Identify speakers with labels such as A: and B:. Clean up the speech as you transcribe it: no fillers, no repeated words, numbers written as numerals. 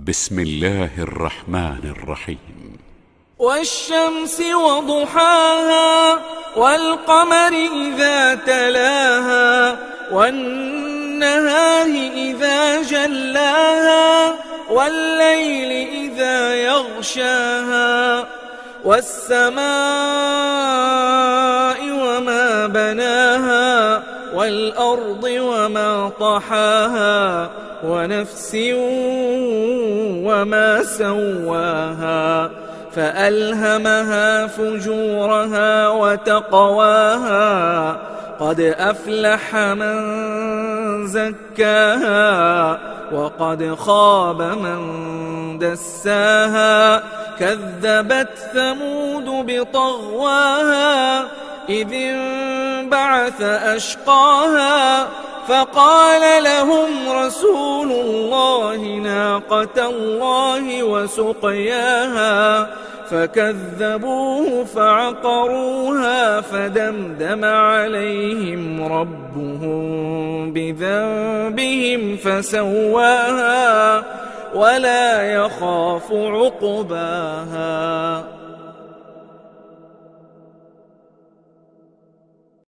A: بسم الله الرحمن الرحيم.
B: والشمس وضحاها والقمر إذا تلاها والنهار إذا جلاها والليل إذا يغشاها والسماء وما بناها والأرض وما طحاها ونفس وما سواها فألهمها فجورها وتقواها قد أفلح من زكاها وقد خاب من دساها كذبت ثمود بطغواها إذ انبعث أشقاها فقال لهم رسول الله ناقة الله وسقياها فكذبوه فعقروها فدمدم عليهم ربهم بذنبهم فسواها ولا يخاف عقباها.